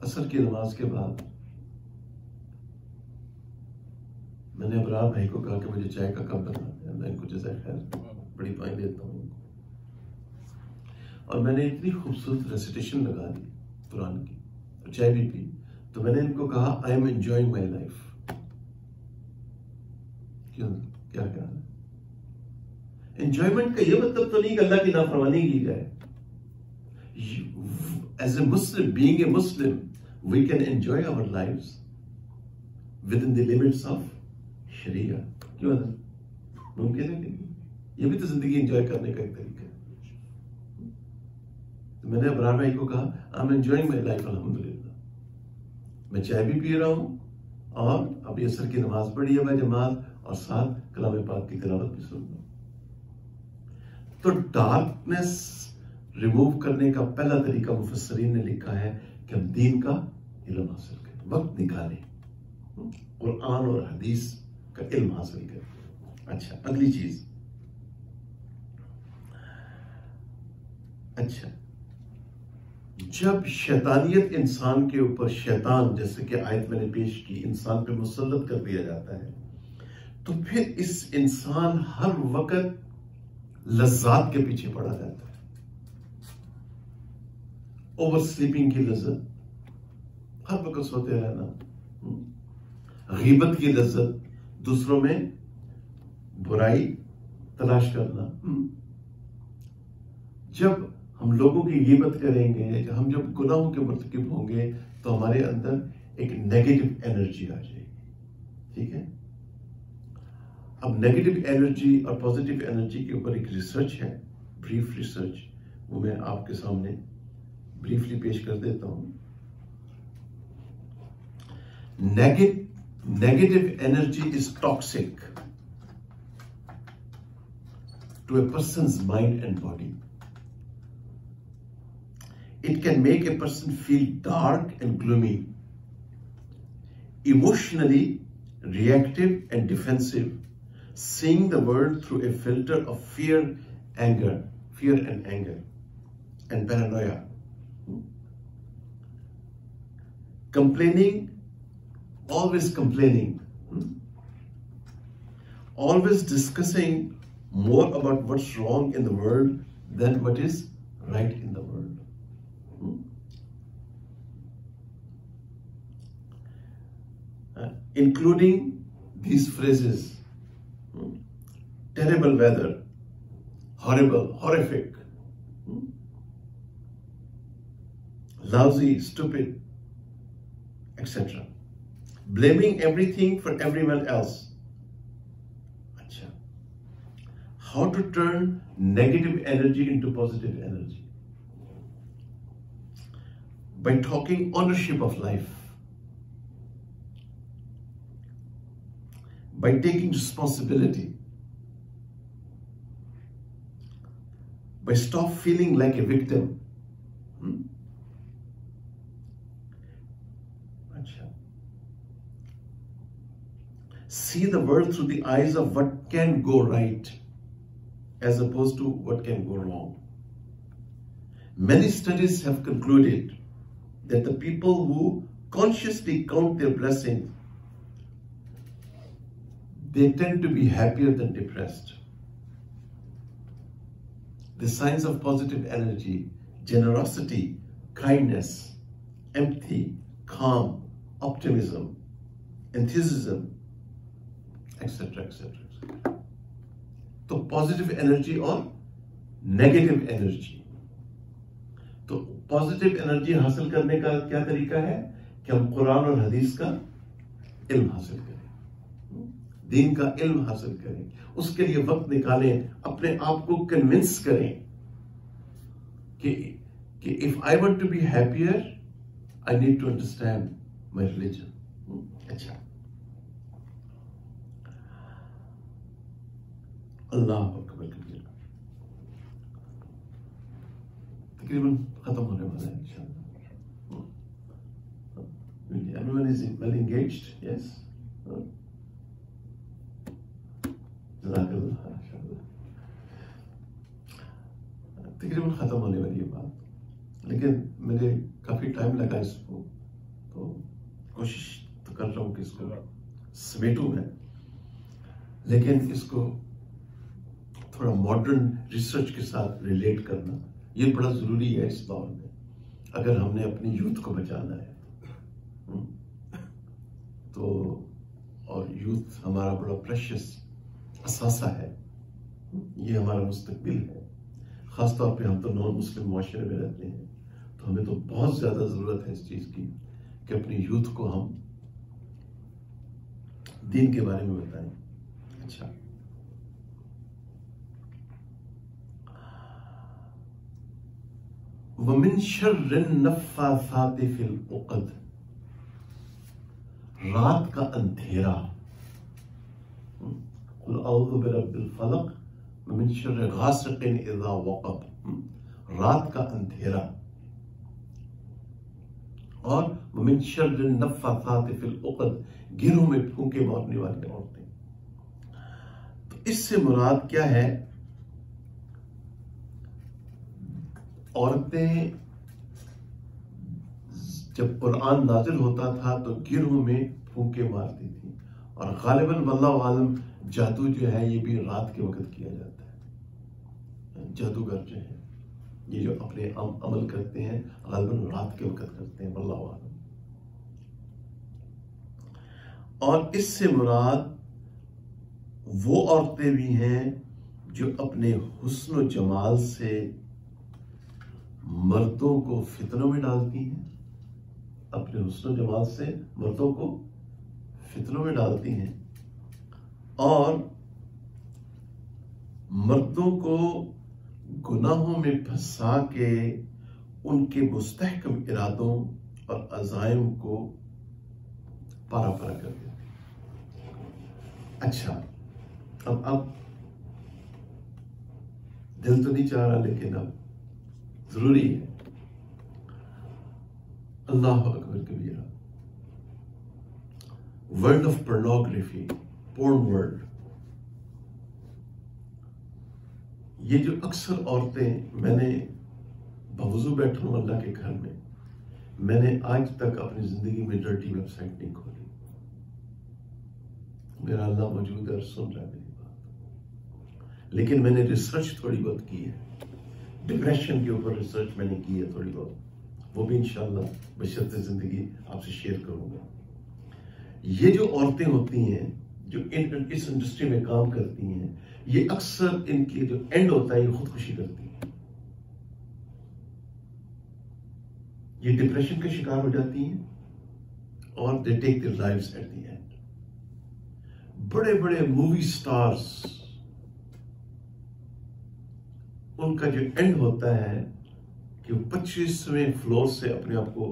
عصر کی نماز کے بعد میں نے ابرار بھائی کو کہا کہ مجھے چائے کا کپ بنا دیں، میں ان کو جزائے خیر بڑی دعائیں دیتا ہوں. اور میں نے اتنی خوبصورت ریسیٹیشن لگا دی قرآن کی اور چائے بھی پی. تو میں نے ان کو کہا I am enjoying my life. کیوں کیا کہا؟ انجوائمنٹ کا یہ مطلب تو نہیں کہ اللہ کی نافرمانی کی جائے. As a Muslim, being a Muslim, we can enjoy our lives within the limits of Sharia. کیوں ہے؟ ممکن ہے کہ یہ بھی تو زندگی انجوائے کرنے کا ایک طریقہ ہے. تو میں نے ابرار بھائی کو کہا I'm enjoying my life الحمدللہ. میں چائے بھی پی رہا ہوں اور ابھی عصر کی نماز پڑھی ہے جماعت اور ساتھ کلام پاک کی تلاوت بھی سن رہا ہوں. تو ڈارکنیس ریموو کرنے کا پہلا طریقہ مفسرین نے لکھا ہے کہ ہم دین کا علم حاصل کریں، وقت نکالیں، قرآن اور حدیث کا علم حاصل کریں. اچھا اگلی چیز، اچھا جب شیطانیت انسان کے اوپر، شیطان جیسے کہ آیت میں نے پیش کی انسان پہ مسلط کر دیا جاتا ہے، تو پھر اس انسان ہر وقت لذات کے پیچھے پڑا جاتا ہے. اوور سلیپنگ کی لذت، ہر وقت سوتے رہنا، غیبت کی لذت، دوسروں میں برائی تلاش کرنا. جب ہم لوگوں کی غیبت کریں گے، ہم جب گناہوں کے مرتکب ہوں گے تو ہمارے اندر ایک نیگیٹو انرجی آ جائے گی. ٹھیک ہے؟ اب نیگیٹو انرجی اور پازیٹیو انرجی کے اوپر ایک ریسرچ ہے، بریف ریسرچ، وہ میں آپ کے سامنے بریفلی پیش کر دیتا ہوں. Negative energy is toxic to a person's mind and body. It can make a person feel dark and gloomy, emotionally reactive and defensive, seeing the world through a filter of fear and anger, and paranoia. Complaining, always discussing more about what's wrong in the world than what is right in the world. Including these phrases: terrible weather, horrible, horrific, lousy, stupid, etc. Blaming everything for everyone else. Achha. How to turn negative energy into positive energy? By talking ownership of life, by taking responsibility, by stop feeling like a victim. See the world through the eyes of what can go right as opposed to what can go wrong. Many studies have concluded that the people who consciously count their blessings, they tend to be happier than depressed. The signs of positive energy: generosity, kindness, empathy, calm, optimism, enthusiasm, etc. etc. تو پازیٹیو انرجی اور نیگیٹو انرجی. تو پازیٹیو انرجی حاصل کرنے کا کیا طریقہ ہے کہ ہم قرآن اور حدیث کا علم حاصل کریں، دین کا علم حاصل کریں، اس کے لیے وقت نکالیں، اپنے آپ کو کنونس کریں کہ if I want to be happier, I need to understand my religion. اچھا، اللہ اکبر کبیرہ. تقریباً ختم ہونے والا ہے انشاءاللہ. Everyone is well engaged, yes. جزاک اللہ. تقریباً ختم ہونے والی ہے بات، لیکن مجھے کافی ٹائم لگا اس کو، تو کوشش تو کر رہا ہوں کہ اس کو سمیٹوں میں، لیکن اس کو تھوڑا ماڈرن ریسرچ کے ساتھ ریلیٹ کرنا یہ بڑا ضروری ہے اس دور میں، اگر ہم نے اپنی یوتھ کو بچانا ہے تو. اور یوتھ ہمارا بڑا پریشیس اثاثہ ہے، یہ ہمارا مستقبل ہے. خاص طور پہ ہم تو نان مسلم معاشرے میں رہتے ہیں، تو ہمیں تو بہت زیادہ ضرورت ہے اس چیز کی کہ اپنی یوتھ کو ہم دین کے بارے میں بتائیں. اچھا، وَمِن شَرِّ النَّفَّاثَاتِ فِي الْعُقَدِ، رات کا اندھیرا. قُلْ أَعُوذُ بِرَبِّ الْفَلَقِ وَمِن شَرِّ غَاسِقٍ إِذَا وَقَبَ، رات کا اندھیرا. اور وَمِن شَرِّ النَّفَّاثَاتِ فِي الْعُقَدِ، گرہوں میں پھونکے مارنے والی عورتیں. تو اس سے مراد کیا ہے؟ عورتیں جب قرآن نازل ہوتا تھا تو گرہوں میں پھونکے مارتی تھیں، اور غالباً واللہ عالم جادو جو ہے یہ بھی رات کے وقت کیا جاتا ہے. جادوگر جو ہے یہ جو اپنے عمل کرتے ہیں غالباً رات کے وقت کرتے ہیں، واللہ عالم. اور اس سے مراد وہ عورتیں بھی ہیں جو اپنے حسن و جمال سے مردوں کو فتنوں میں ڈالتی ہیں، اپنے حسن و جمال سے مردوں کو فتنوں میں ڈالتی ہیں، اور مردوں کو گناہوں میں پھنسا کے ان کے مستحکم ارادوں اور عزائم کو پارا پارا کر دیتی. اچھا، اب دل تو نہیں چاہ رہا، لیکن اب ضروری ہے. اللہ اکبر کبیرہ. World of pornography, porn world. یہ جو اکثر عورتیں، میں نے بوضو بیٹھا ہوں اللہ کے گھر میں نے آج تک اپنی زندگی میں ڈرٹی ویب سائٹ نہیں کھولی. میرا اللہ موجود ہے اور سن رہا ہے میری بات، لیکن میں نے ریسرچ تھوڑی بہت کی ہے. ڈپریشن کے اوپر ریسرچ میں نے کی ہے تھوڑی بہت، وہ بھی انشاءاللہ بشرط زندگی آپ سے شیئر کروں گا. یہ جو عورتیں ہوتی ہیں جو اس انڈسٹری میں کام کرتی ہیں، یہ اکثر ان کی جو اینڈ ہوتا ہے یہ خودکشی کرتی ہیں. یہ ڈپریشن کا شکار ہو جاتی ہیں اور they take their lives at the end. بڑے بڑے مووی سٹارز، ان کا جو اینڈ ہوتا ہے کہ وہ 25ویں فلور سے اپنے آپ کو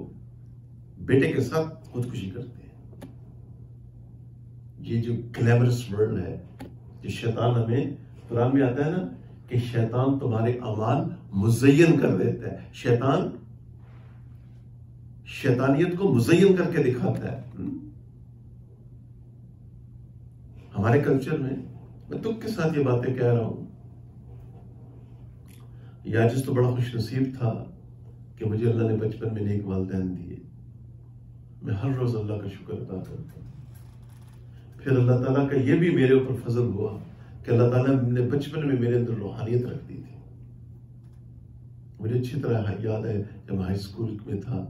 بیٹے کے ساتھ خودکشی کرتے ہیں. یہ جو گلیمرس ورلڈ ہے، جو شیطان ہمیں قرآن میں آتا ہے نا کہ شیطان تمہارے اعمال مزین کر دیتا ہے. شیطان شیطانیت کو مزین کر کے دکھاتا ہے. ہمارے کلچر میں دکھ کے ساتھ یہ باتیں کہہ رہا ہوں. یا جس تو بڑا خوش نصیب تھا کہ مجھے اللہ نے بچپن میں نیک والدین دیے. میں ہر روز اللہ کا شکر ادا کرتا ہوں. پھر اللہ تعالیٰ کا یہ بھی میرے اوپر فضل ہوا کہ اللہ تعالیٰ نے بچپن میں میرے اندر روحانیت رکھ دی تھی. مجھے اچھی طرح یاد ہے جب ہائی اسکول میں تھا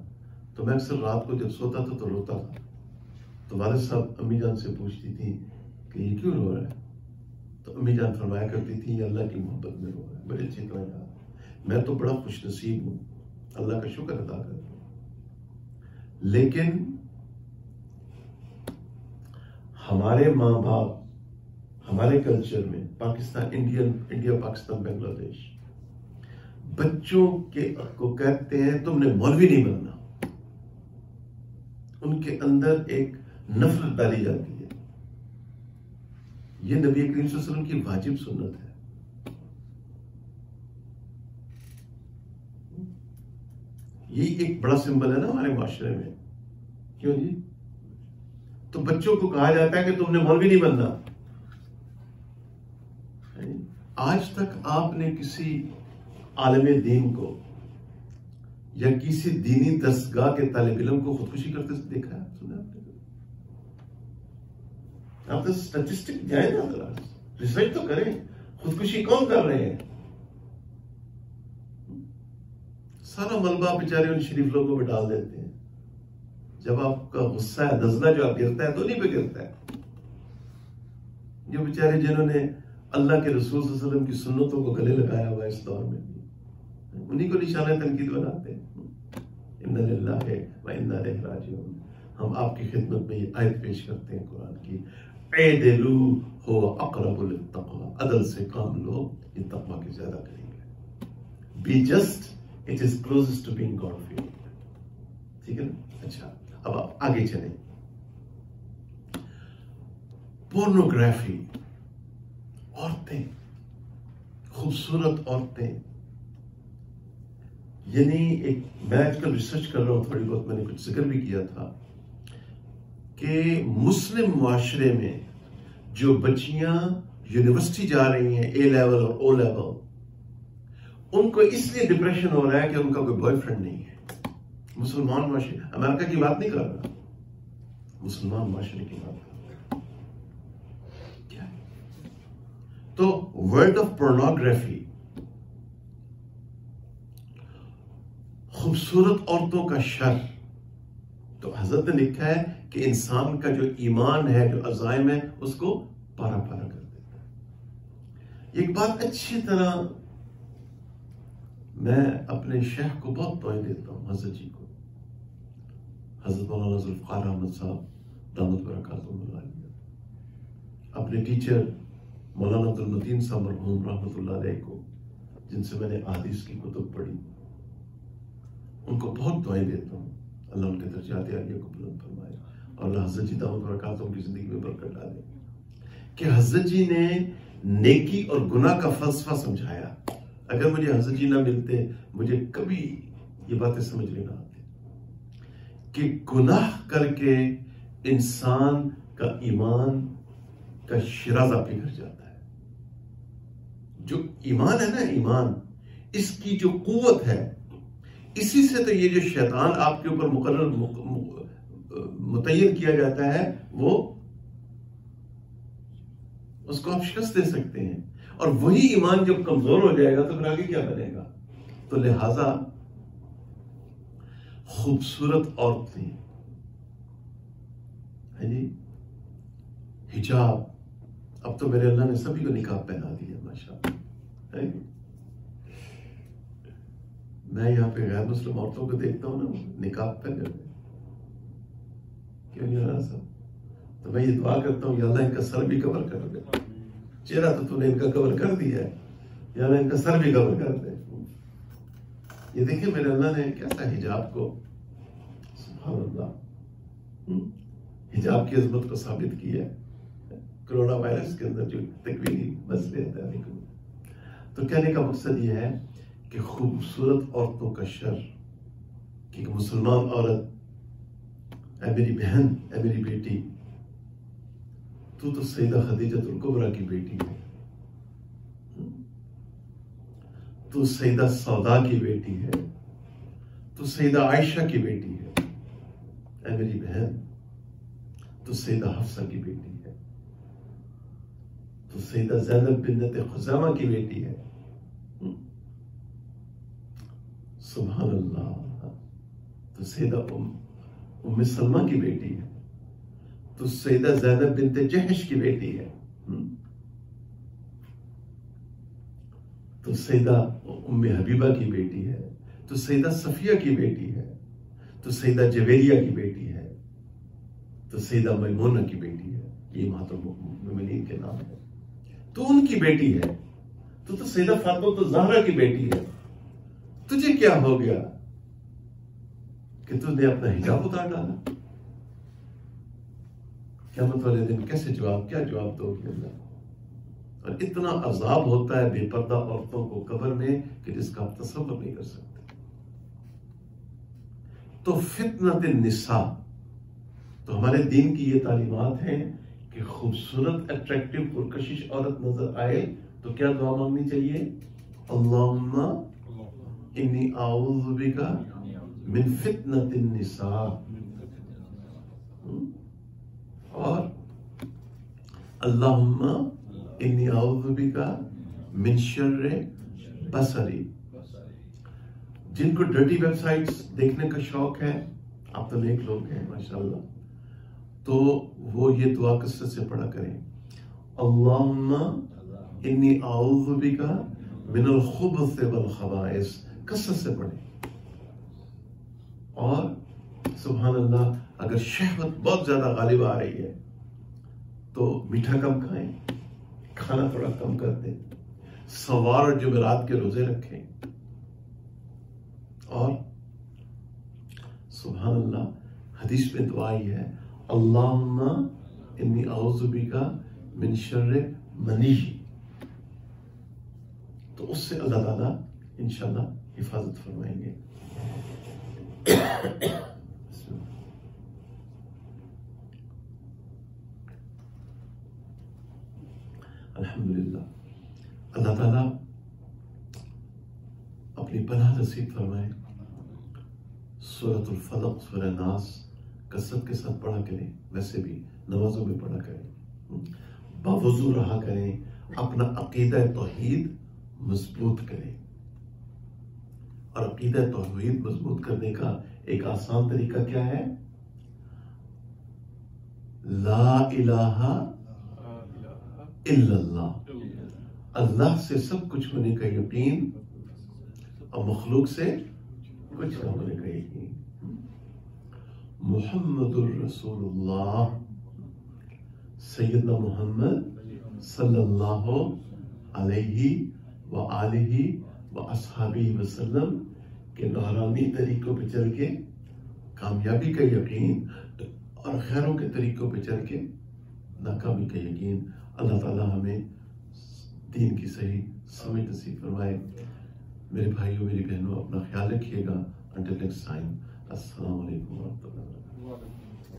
تو میں اکثر رات کو جب سوتا تھا تو روتا تھا. تو والد صاحب امی جان سے پوچھتی تھی کہ یہ کیوں رو رہا ہے؟ تو امی جان فرمایا کرتی تھی یہ اللہ کی محبت میں رو رہا ہے. بڑی اچھی طرح یاد. میں تو بڑا خوش نصیب ہوں، اللہ کا شکر ادا کرتا ہوں. لیکن ہمارے ماں باپ ہمارے کلچر میں پاکستان، انڈیا پاکستان بنگلہ دیش، بچوں کو کہتے ہیں تم نے مولوی نہیں بننا. ان کے اندر ایک نفرت ڈالی جاتی ہے. یہ نبی کریم صلی اللہ علیہ وسلم کی واجب سنت ہے. یہی ایک بڑا سمبل ہے نا ہمارے معاشرے میں. کیوں جی؟ تو بچوں کو کہا جاتا ہے کہ تم نے مولوی نہیں بننا. آج تک آپ نے کسی عالم دین کو یا کسی دینی درسگاہ کے طالب علم کو خودکشی کرتے دیکھا ہے؟ سنا آپ تو اسٹیٹسٹک جائیں نا ذرا، ریسرچ تو کریں. خودکشی کون کر رہے ہیں؟ سارا ملبہ بیچارے ان شریف لوگوں پہ ڈال دیتے ہیں. جب آپ کا غصہ ہے، نزلہ جو آپ گرتا ہے تو نہیں پہ گرتا ہے. جو بیچارے جنہوں نے اللہ کے رسول صلی اللہ علیہ وسلم کی سنتوں کو گلے لگایا ہوا اس دور میں، انہی کو نشانہ تنقید بناتے ہیں. اِنَّ لِلَّهِ وَإِنَّا إِلَيْهِ رَاجِعُونَ. ہم آپ کی خدمت میں یہ آیت پیش کرتے ہیں قرآن کی، اعدلوا هو اقرب للتقوى. عدل سے کام لو، یہ تقوی کے زیادہ قریب ہے. Be just, it is closest to being God fearing. ٹھیک ہے نا؟ اچھا، اب آپ آگے چلیں. پورنوگرافی، عورتیں، خوبصورت عورتیں. یعنی ایک میں آج کل ریسرچ کر رہا ہوں، تھوڑی بہت میں نے کچھ ذکر بھی کیا تھا کہ مسلم معاشرے میں جو بچیاں یونیورسٹی جا رہی ہیں، اے لیول اور او لیول، ان کو اس لیے ڈپریشن ہو رہا ہے کہ ان کا کوئی بوائے فرینڈ نہیں ہے. مسلمان معاشرے، امریکہ کی بات نہیں کر رہا، مسلمان معاشرے کی بات کر رہا. کیا ہے؟ تو ورلڈ آف پورنوگرافی، خوبصورت عورتوں کا شر. تو حضرت نے لکھا ہے کہ انسان کا جو ایمان ہے، جو عزائم ہے، اس کو پارا پارا کر دیتا ہے. ایک بات اچھی طرح میں اپنے شیخ کو بہت توجہ دیتا ہوں، حضرت جی کو، حضرت مولانا ذوالفقار احمد صاحب دامت برکاتہم العالیہ. اپنے ٹیچر مولانا عبد المتین صاحب مرحوم رحمۃ اللہ علیہ کو، جن سے میں نے احادیث کی کتب پڑھی، ان کو بہت دعائیں دیتا ہوں. اللہ ان کے درجات عالیہ کو بلند فرمائے اور اللہ حضرت جی دامت برکاتہم کی زندگی میں برکت ڈالے کہ حضرت جی نے نیکی اور گناہ کا فلسفہ سمجھایا. اگر مجھے حضرت جی نہ ملتے، مجھے کبھی یہ باتیں سمجھ میں نہ آتی کہ گناہ کر کے انسان کا ایمان کا شرازہ پگھل جاتا ہے. جو ایمان ہے نا، ایمان، اس کی جو قوت ہے، اسی سے تو یہ جو شیطان آپ کے اوپر مقرر متعین کیا جاتا ہے، وہ اس کو آپ شکست دے سکتے ہیں. اور وہی ایمان جب کمزور ہو جائے گا تو پھر آگے کیا بنے گا؟ تو لہذا خوبصورت عورتیں، ہے جی، حجاب. اب تو میرے اللہ نے سبھی کو نقاب پہنا دیا ماشاءاللہ. میں یہاں پہ غیر مسلم عورتوں کو دیکھتا ہوں نا، نقاب پہنے ہوئے، کیوں نہیں ہو رہا صاحب؟ تو میں یہ دعا کرتا ہوں، یا اللہ ان کا سر بھی کور کر دے. چہرہ تو نے ان کا کور کر دیا ہے، یا اللہ ان کا سر بھی کور کر دے. یہ دیکھیں میرے اللہ نے کیسا حجاب کو، سبحان اللہ، حجاب کی عظمت کو ثابت کیا ہے کرونا وائرس کے اندر جو تکوینی مسئلے ہیں. تو کہنے کا مقصد یہ ہے کہ خوبصورت عورتوں کا شر، کہ ایک مسلمان عورت، اے میری بہن، اے میری بیٹی، تو سیدہ خدیجہ الکبریٰ کی بیٹی ہے، تو سیدہ سودا کی بیٹی ہے، تو سیدہ عائشہ کی بیٹی ہے. اے میری بہن، تو سیدہ حفصہ کی بیٹی ہے، تو سیدہ زینب بنت خزیمہ کی بیٹی ہے. سبحان اللہ. تو سیدہ ام سلمہ کی بیٹی ہے، تو سیدہ زینب بنت جحش کی بیٹی ہے، تو سیدہ ام حبیبہ کی بیٹی ہے، تو سیدہ صفیہ کی بیٹی ہے، تو سیدہ جویریہ کی بیٹی ہے، تو سیدہ میمونہ کی بیٹی ہے. یہ امہات المؤمنین کے نام ہے. تو ان کی بیٹی ہے. تو سیدہ فاطمہ الزہرا کی بیٹی ہے. تجھے کیا ہو گیا کہ تم نے اپنا حجاب اتار ڈالا؟ قیامت والے دن کیسے کیا جواب دو گے اللہ؟ اور اتنا عذاب ہوتا ہے بے پردہ عورتوں کو قبر میں کہ جس کا آپ تصور نہیں کر سکتے. تو فتنۃ النساء، تو ہمارے دین کی یہ تعلیمات ہیں کہ خوبصورت اٹریکٹیو پرکشش عورت نظر آئے تو کیا دعا مانگنی چاہیے؟ اللہم انی اعوذ بک من فتنۃ النساء، اور اللہم انی اعوذ بک من شر بصری۔ جن کو ڈرٹی ویب سائٹس دیکھنے کا شوق ہے، آپ تو نیک لوگ ہیں ماشاءاللہ، تو وہ یہ دعا کثرت سے پڑھا کریں، اللہم انی اعوذ بک من الخبث والخبائث، کثرت سے پڑھیں۔ اور سبحان اللہ، اگر شہوت بہت زیادہ غالب آ رہی ہے تو میٹھا کم کھائیں، کھانا تھوڑا کم کر دیں، سوار اور جمعرات کے روزے رکھیں، اور سبحان اللہ حدیث میں دعا ہی ہے، اللہم انی اعوذ بک من شر منی، تو اس سے اللہ تعالیٰ انشاءاللہ حفاظت فرمائیں گے۔ الحمدللہ، اللہ تعالیٰ اپنی پناہ نصیب فرمائے۔ سورۃ الفلق، سورہ ناس کثرت کے ساتھ پڑھا کریں، ویسے بھی نمازوں میں پڑھا کریں، باوضو رہا کریں، اپنا عقیدہ توحید مضبوط کریں۔ اور عقیدہ توحید مضبوط کرنے کا ایک آسان طریقہ کیا ہے؟ لا الہ الا اللہ، اللہ سے سب کچھ ہونے کا یقین اور مخلوق سے کچھ نہ ہونے کا یقین۔ محمد الرسول اللہ، سیدنا محمد صلی اللہ علیہ وآلہ واصحابہ وسلم کے نورانی طریقوں پہ چل کے کامیابی کا یقین، اور خیروں کے طریقوں پہ چل کے ناکامی کا یقین۔ اللہ تعالیٰ ہمیں دین کی صحیح سمجھ نصیب فرمائے۔ میرے بھائیوں، میری بہنوں، اپنا خیال رکھیے گا۔ انٹل نیکسٹ ٹائم، السلام علیکم ورحمۃ اللہ وبرکاتہ۔